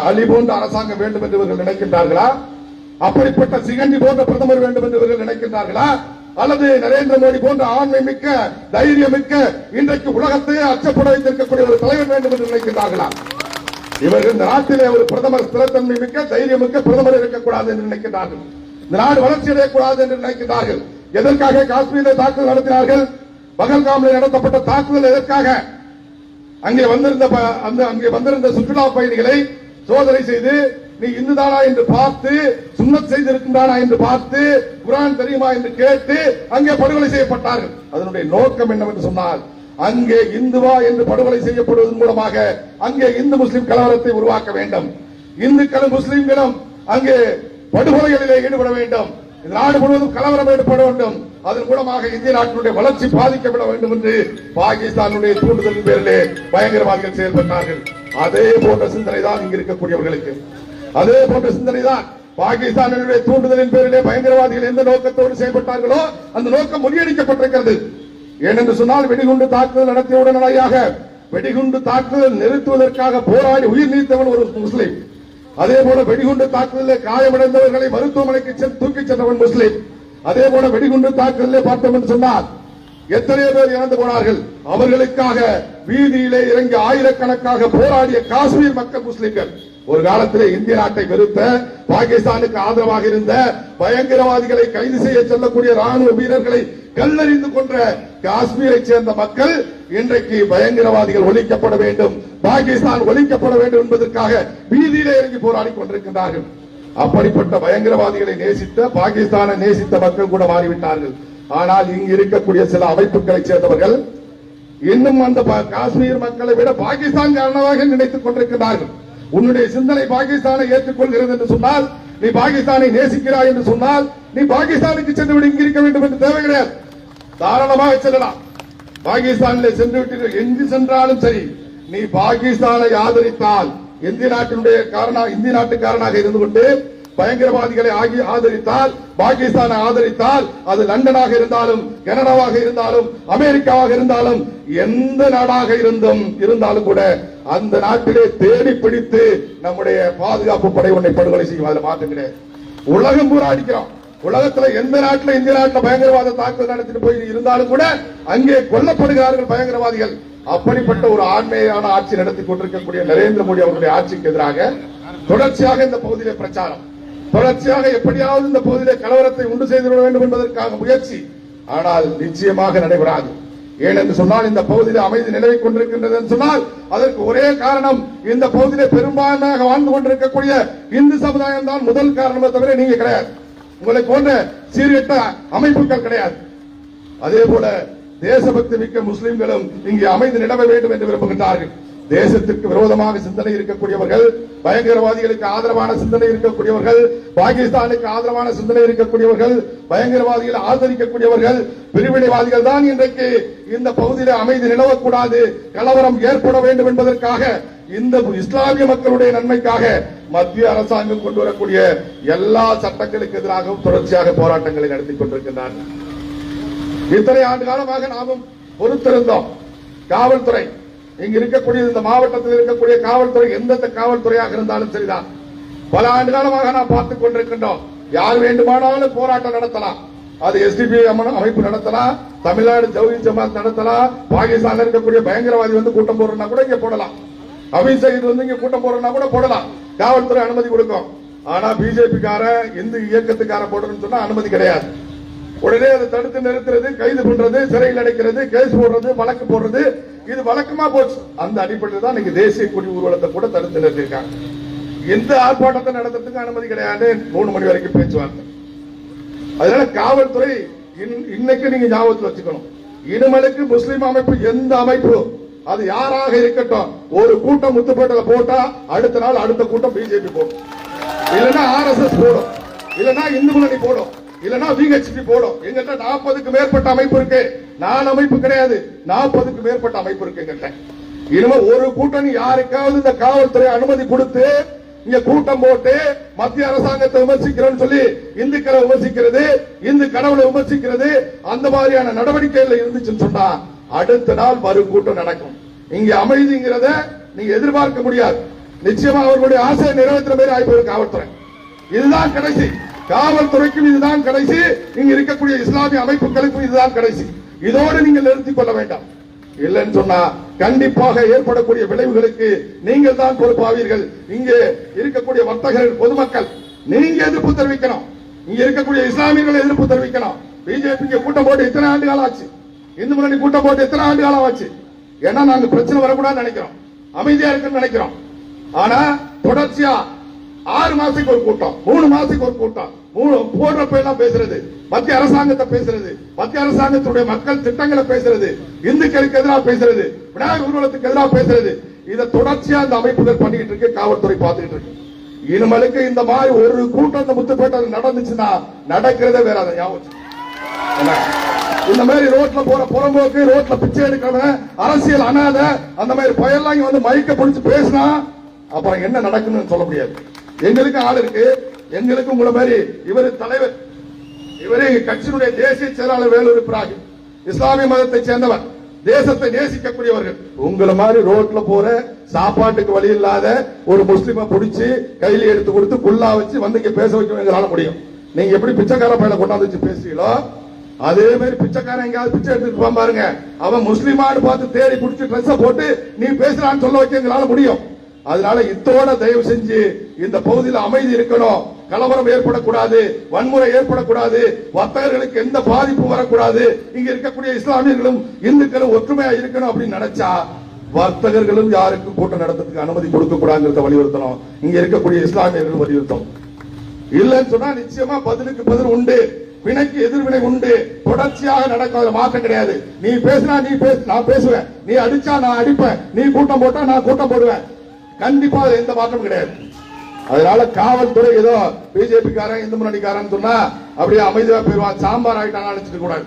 அலி போன்ற அரசாங்கம் வேண்டும் என்று இவர்கள் நினைக்கின்றார்களா? அப்படிப்பட்ட சிகண்டி போன்ற பிரதமர் வேண்டும் என்று இவர்கள் நினைக்கின்றார்களா? அல்லது நரேந்திர மோடி போன்ற ஆண்மை மிக்க தைரியம் மிக்க இன்றைக்கு உலகத்தையே அச்சப்பட வைத்திருக்கக்கூடிய ஒரு தலைவர் வேண்டும் என்று நினைக்கின்றார்களா? இவர்கள் இந்த நாட்டிலே ஒரு பிரதமர் ஸ்திரத்தன்மை மிக்க தைரியம் மிக்க பிரதமர் இருக்கக்கூடாது என்று நினைக்கின்றார்கள். இந்த நாடு வளர்ச்சி அடையக்கூடாது என்று நினைக்கின்றார்கள். எதற்காக காஷ்மீரில் தாக்குதல் நடத்தினார்கள்? பகல்காமில் நடத்தப்பட்ட தாக்குதல் எதற்காக? அங்கே வந்திருந்த சுற்றுலா பயணிகளை சோதனை செய்து நீ இந்துதானா என்று பார்த்து, சுன்னத் செய்திருக்கின்றானா என்று பார்த்து, குர்ஆன் தெரியுமா என்று கேட்டு அங்கே படுகொலை செய்யப்பட்டார்கள். அதனுடைய நோக்கம் என்னவென்று சொன்னால், அங்கே இந்துவா என்று படுகொலை செய்யப்படுவதன் மூலமாக அங்கே இந்து முஸ்லிம் கலவரத்தை உருவாக்க வேண்டும். இந்துக்களும் முஸ்லிம்களும் அங்கே படுகொலைகளிலே ஈடுபட வேண்டும். இந்த நாடு முழுவதும் கலவரம் ஏற்பட வேண்டும். அதன் மூலமாக இந்திய நாட்டினுடைய வளர்ச்சி பாதிக்கப்பட வேண்டும் என்று பாகிஸ்தானுடைய தூண்டுதலின் பேரிலே பயங்கரவாதிகள் செயல்பட்டார்கள். அதே போன்ற சிந்தனை தான் இங்கு இருக்கக்கூடியவர்களுக்கு. அதே போன்ற சிந்தனை தான் பாகிஸ்தானுடைய தூண்டுதலின் பேரிலே பயங்கரவாதிகள் எந்த நோக்கத்தோடு செயல்பட்டார்களோ அந்த நோக்கம் முறியடிக்கப்பட்டிருக்கிறது. ஏனென்று சொன்னால், வெடிகுண்டு தாக்குதல் நடத்திய உடனடியாக வெடிகுண்டு தாக்குதல் நிறுத்துவதற்காக போராடி உயிர் நீத்தவன் ஒரு முஸ்லிம். அதே போல வெடிகுண்டு தாக்குதலில் காயமடைந்தவர்களை மருத்துவமனைக்கு தூக்கிச் சென்றவன் முஸ்லிம். அதே போல வெடிகுண்டு தாக்குதலில் பார்த்தோம் என்று சொன்னால் எத்தனையோ பேர் இறந்து போனார்கள். அவர்களுக்காக வீதியிலே இறங்கி ஆயிரக்கணக்காக போராடிய காஷ்மீர் மக்கள் முஸ்லிம்கள். ஒரு காலத்திலே இந்திய நாட்டை வெறுத்த, பாகிஸ்தானுக்கு ஆதரவாக இருந்த, பயங்கரவாதிகளை கைது செய்ய செல்லக்கூடிய ராணுவ வீரர்களை கல்லறிந்து கொன்ற காஷ்மீரை சேர்ந்த மக்கள் இன்றைக்கு பயங்கரவாதிகள் ஒழிக்கப்பட வேண்டும், பாகிஸ்தான் ஒழிக்கப்பட வேண்டும் என்பதற்காக வீதியிலே இறங்கி போராடி கொண்டிருக்கின்றார்கள். அப்படிப்பட்ட பயங்கரவாதிகளை நேசித்த, பாகிஸ்தானை நேசித்த மக்கள் கூட மாறிவிட்டார்கள். ஆனால் இங்கு இருக்கக்கூடிய சில அமைப்புகளை சேர்ந்தவர்கள் இன்னும் அந்த காஷ்மீர் மக்களை விட பாகிஸ்தான் காரணமாக நினைத்துக் கொண்டிருக்கிறார்கள். உன்னுடைய சிந்தனை பாகிஸ்தானை ஏற்றுக்கொள்கிறது என்று சொன்னால், நீ பாகிஸ்தானை நேசிக்கிறாய் என்று சொன்னால், நீ பாகிஸ்தானுக்கு சென்று விட இங்கு இருக்க வேண்டும் என்று தேவை கிடையாது. தாராளமாக செல்லலாம். பாகிஸ்தானில் சென்று விட்டு எங்கு சென்றாலும் சரி, நீ பாகிஸ்தானை ஆதரித்தால், இந்திய நாட்டுக்காரனாக இருந்து கொண்டு பயங்கரவாதிகளை ஆதரித்தால், பாகிஸ்தானை ஆதரித்தால், அது லண்டனாக இருந்தாலும், கனடாவாக இருந்தாலும், அமெரிக்காவாக இருந்தாலும், எந்த நாடாக இருந்தாலும் கூட அந்த நாட்டிலே தேடி பிடித்து நம்முடைய பாதுகாப்பு படை ஒன்றை படுகொலை செய்யும். அதில் மாற்றம் கிடையாது. உலகம் பூரா அடிக்கிறோம். உலகத்துல எந்த நாட்டில், இந்திய நாட்டில் பயங்கரவாத தாக்குதல் நடத்திட்டு போய் இருந்தாலும் கூட அங்கே கொல்லப்படுகிறார்கள் பயங்கரவாதிகள். அப்படிப்பட்ட ஒரு ஆண்மையான ஆட்சி நடத்தி கொண்டிருக்கக்கூடிய நரேந்திர மோடி அவர்களுடைய ஆட்சிக்கு எதிராக தொடர்ச்சியாக இந்த பகுதியிலே பிரச்சாரம், தொடர்ச்சியாக எப்படியாவது இந்த பகுதியிலே கலவரத்தை உண்டு செய்துவிட வேண்டும் என்பதற்காக முயற்சி. ஆனால் நிச்சயமாக நடைபெறாது. ஏனென்று சொன்னால், இந்த பகுதியில் அமைதி நிலவிக் கொண்டிருக்கின்றது என்று சொன்னால் அதற்கு ஒரே காரணம், இந்த பகுதியிலே பெரும்பான்மையாக வாழ்ந்து கொண்டிருக்கக்கூடிய இந்து சமுதாயம் தான் முதல் காரணமே தவிர நீங்க கிடையாது. உங்களை போன்ற சீர்கெட்ட அமைப்புகள் கிடையாது. அதே போல தேசபக்தி மிக்க முஸ்லிம்களும் இங்கே அமைதி நிலவ வேண்டும் என்று விரும்புகின்றார்கள். தேசத்திற்கு விரோதமாக சிந்தனை இருக்கக்கூடியவர்கள், பயங்கரவாதிகளுக்கு ஆதரவான சிந்தனை இருக்கக்கூடியவர்கள், பாகிஸ்தானுக்கு ஆதரவான சிந்தனை இருக்கக்கூடியவர்கள், பயங்கரவாதிகளை ஆதரிக்கக்கூடியவர்கள், பிரிவினைவாதிகள் தான் இன்றைக்கு இந்த பகுதியில் அமைதி நிலவக்கூடாது, கலவரம் ஏற்பட வேண்டும் என்பதற்காக, இந்த இஸ்லாமிய மக்களுடைய நன்மைக்காக மத்திய அரசாங்கம் கொண்டு வரக்கூடிய எல்லா சட்டங்களுக்கு எதிராகவும் தொடர்ச்சியாக போராட்டங்களை நடத்தி கொண்டிருக்கின்றார்கள். இத்தனை ஆண்டு காலமாக நாமும் பொறுத்திருந்தோம். காவல்துறை, இங்க இருக்கக்கூடிய இந்த மாவட்டத்தில் இருக்கக்கூடிய காவல்துறை எந்த காவல்துறையாக இருந்தாலும் சரிதான், பல ஆண்டு காலமாக நாம் பார்த்துக் கொண்டிருக்கின்றோம். யார் வேண்டுமானாலும் போராட்டம் நடத்தலாம். அது எஸ்டிபி அமைப்பு நடத்தலாம், தமிழ்நாடு ஜவுஹி ஜமாத் நடத்தலாம், பாகிஸ்தான்ல இருக்கக்கூடிய பயங்கரவாதி வந்து கூட்டம் போடுறா கூட இங்க போடலாம், அபிஷேக் வந்து இங்க கூட்டம் போடுறா கூட போடலாம். காவல்துறை அனுமதி கொடுக்கும். ஆனா பிஜேபி கார இந்து இயக்கத்துக்கார போடுறதுன்னு சொன்னா அனுமதி கிடையாது. உடனே அதை தடுத்து நிறுத்துறது, கைது பண்றது, சிறையில் அடைக்கிறது, கேஸ் போடுறது, வழக்கு போடுறது, இது வழக்கமா போச்சு. அந்த அடிப்படையில் தான் இன்னைக்கு தேசிய கொடி ஊர்வலத்தை கூட தடுத்து நிறுத்திருக்காங்க. எந்த ஆர்ப்பாட்டத்தை நடத்துறதுக்கு அனுமதி கிடையாது. 3 மணி வரைக்கும் பேச்சுவார்த்தை. அதனால காவல்துறை இன்னைக்கு நீங்க ஞாபகத்தில் வச்சுக்கணும், இனிமேலுக்கு முஸ்லிம் அமைப்பு எந்த அமைப்பு அது யாராக இருக்கட்டும், ஒரு கூட்டம் முத்துப்பேட்டையில போட்டா அடுத்த நாள் அடுத்த கூட்டம் பிஜேபி போடும், இல்லைன்னா RSS போடும், இல்லைன்னா இந்து முன்னணி போடும், இல்லன்னா VHP போடும். எங்கிட்ட 40க்கு மேற்பட்ட அமைப்பு இருக்கு. 4 அமைப்பு கிடையாது, 40க்கு மேற்பட்ட அமைப்பு இருக்கு எங்கிட்ட. இனிமே ஒரு கூட்டணி யாருக்காவது இந்த காவல்துறை அனுமதி கொடுத்து இங்க கூட்டம் போட்டு மத்திய அரசாங்கத்தை விமர்சிக்கிறோம் சொல்லி இந்துக்களை விமர்சிக்கிறது, இந்து கடவுளை விமர்சிக்கிறது, அந்த மாதிரியான நடவடிக்கைகள் இருந்துச்சுன்னு சொன்னா அடுத்த நாள் மறு கூட்டம் நடக்கும். இங்க அமைதிங்கிறத நீங்க எதிர்பார்க்க முடியாது. நிச்சயமா அவர்களுடைய ஆசையை நிறைவேற்ற மாதிரி ஆய்வு காவல்துறை. இதுதான் கடைசி. காவல்துறைக்கும் இதுதான் கடைசி. இங்க இருக்கக்கூடிய இஸ்லாமிய அமைப்புகளுக்கும் இதுதான் கடைசி. இதோடு நீங்கள் நிறுத்திக் கொள்ள வேண்டாம். இல்லைன்னு சொன்னா கண்டிப்பாக ஏற்படக்கூடிய விளைவுகளுக்கு நீங்கள் தான் பொறுப்பாவீர்கள். இங்கே இருக்கக்கூடிய வர்த்தகர்கள், பொதுமக்கள் நீங்க எதிர்ப்பு தெரிவிக்கணும். இங்க இருக்கக்கூடிய இஸ்லாமியர்கள் எதிர்ப்பு தெரிவிக்கணும். பிஜேபி கூட்டம் போட்டு எத்தனை ஆண்டு காலம் ஆச்சு? இந்து முன்னணி கூட்டம் போட்டு எத்தனை ஆண்டு காலம் ஆச்சு? ஏன்னா நாங்க பிரச்சனை வரக்கூடாதுன்னு நினைக்கிறோம், அமைதியா இருக்குன்னு நினைக்கிறோம். ஆனா தொடர்ச்சியா 6 மாசத்துக்கு ஒரு கூட்டம், 3 மாசத்துக்கு ஒரு கூட்டம் போடுறப்ப எல்லாம் பேசுறது, மத்திய அரசாங்கத்தை பேசுறது, மத்திய அரசாங்கத்துடைய மக்கள் திட்டங்களை பேசுறது, இந்துக்களுக்கு எதிராக பேசுறது, விநாயகர் ஊர்வலத்துக்கு எதிராக பேசுறது, இதை தொடர்ச்சியா இந்த அமைப்புகள் பண்ணிட்டு இருக்கு, காவல்துறை பார்த்துட்டு இருக்கு. இனிமேலுக்கு இந்த மாதிரி ஒரு கூட்டம் இந்த முத்துப்பேட்டையில் நடந்துச்சுன்னா நடக்கிறதே வேற. அதை ஞாபகம், இந்த மாதிரி ரோட்ல போற புறம்போக்கு, ரோட்ல பிச்சை எடுக்கிறவன், அரசியல் அனாத, அந்த மாதிரி பயெல்லாம் இங்க வந்து மைக்க பிடிச்சு பேசினா அப்புறம் என்ன நடக்குன்னு சொல்ல முடியாது. எங்களுக்கு ஆள் இருக்கு, எங்களுக்கு உங்களை மாதிரி இவரு தலைவர், இவரே கட்சியினுடைய தேசிய செயலாளர் வேலூர் இப்ராஹிம், இஸ்லாமிய மதத்தை சேர்ந்தவர், தேசத்தை நேசிக்கக்கூடியவர்கள். உங்களை மாதிரி ரோட்ல போற சாப்பாட்டுக்கு வழி இல்லாத ஒரு முஸ்லிமை பிடிச்சி கையில எடுத்து கொடுத்து குல்லா வச்சு வந்து இங்க பேச வைக்க எங்களால முடியும். நீங்க எப்படி பிச்சைக்கார பையனை கொண்டாந்து வச்சு பேசுவீங்களோ அதே மாதிரி பிச்சைக்காரன் எங்கேயாவது பிச்சை எடுத்துட்டு பாருங்க, அவன் முஸ்லிமான்னு பார்த்து தேடி பிடிச்சி ட்ரெஸ் போட்டு நீ பேசுறான்னு சொல்ல வைக்க எங்களால முடியும். அதனால இத்தோட தயவு செஞ்சு இந்த பகுதியில் அமைதி இருக்கணும், கலவரம் ஏற்படக்கூடாது, வன்முறை ஏற்படக்கூடாது, வர்த்தகர்களுக்கு எந்த பாதிப்பும் வரக்கூடாது, இங்க இருக்கக்கூடிய இஸ்லாமியர்களும் இந்துக்களும் ஒற்றுமையா இருக்கணும் அப்படின்னு நினைச்சா வர்த்தகர்களும் யாருக்கும் கூட்டம் நடத்துறதுக்கு அனுமதி கொடுக்க கூடாதுங்கிறத வலியுறுத்தணும். இங்க இருக்கக்கூடிய இஸ்லாமியர்கள் வலியுறுத்தணும். இல்லைன்னு சொன்னா நிச்சயமா பதிலுக்கு பதில் உண்டு, வினைக்கு எதிர்வினை உண்டு, தொடர்ச்சியாக நடக்கும், மாற்றம் கிடையாது. நீ பேசினா நீ நான் பேசுவேன், நீ அடிச்சா நான் அடிப்பேன், நீ கூட்டம் போட்டா நான் கூட்டம் போடுவேன். கண்டிப்பா எந்த மாற்றம் கிடையாது. அதனால காவல்துறை ஏதோ பிஜேபி காரன் இந்து முன்னணிக்காரன் சொன்னா அப்படியே அமைதியா போயிருவான், சாம்பார் ஆயிட்டாங்க நினைச்சிட்டு கூடாது.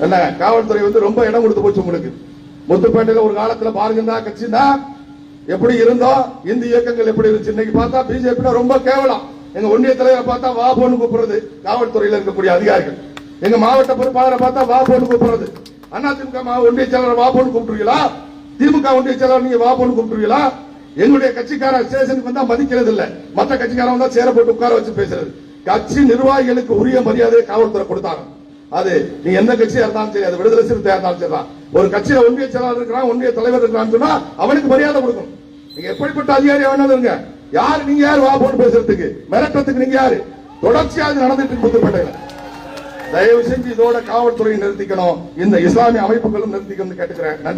என்ன காவல்துறை வந்து ரொம்ப இடம் கொடுத்து போச்சு உங்களுக்கு. முத்துப்பேட்டையில ஒரு காலத்துல பாருங்க கட்சி தான் எப்படி இருந்தோம், இந்து இயக்கங்கள் எப்படி இருந்துச்சு. இன்னைக்கு பார்த்தா பிஜேபி ரொம்ப கேவலம். எங்க ஒன்றிய தலைவரை பார்த்தா வா போன்னு கூப்பிடுறது காவல்துறையில இருக்கக்கூடிய அதிகாரிகள். எங்க மாவட்ட பொறுப்பாளரை பார்த்தா வா போன்னு கூப்பிடுறது. அதிமுக ஒன்றிய செயலர் வா போன்னு கூப்பிட்டுருவீங்களா? திமுக ஒன்றிய செயலர் நீங்க வா போன்னு கூப்பிட்டுருவீங்களா? எங்களுடைய கட்சிக்கார ஸ்டேஷனுக்கு வந்தா மதிக்கிறது இல்ல, மற்ற கட்சிக்காரன் வந்தா சேர போட்டு உட்கார வச்சு பேசுறது. கட்சி நிர்வாகிகளுக்கு உரிய மரியாதையை காவல்துறை கொடுத்தாங்க. அது நீ எந்த கட்சியா இருந்தாலும் சரி, அது விடுதலை சிறுத்தையா இருந்தாலும் சரி, ஒரு கட்சியில ஒன்றிய செயலாளர் இருக்கிறான், ஒன்றிய தலைவர் இருக்கிறான்னு சொன்னா அவனுக்கு மரியாதை கொடுக்கணும். நீங்க எப்படிப்பட்ட அதிகாரியா வேணாலும் இருங்க, யாரு நீங்க யாரு வா போட்டு பேசுறதுக்கு, மிரட்டத்துக்கு நீங்க யாரு? தொடர்ச்சியாக நடந்துட்டு இருக்கு புதுப்பேட்டையில. தயவு செஞ்சு இதோட காவல்துறையை நிறுத்திக்கணும், இந்த இஸ்லாமிய அமைப்புகளும் நிறுத்திக்கணும்னு கேட்டுக்கிறேன். நன்றி.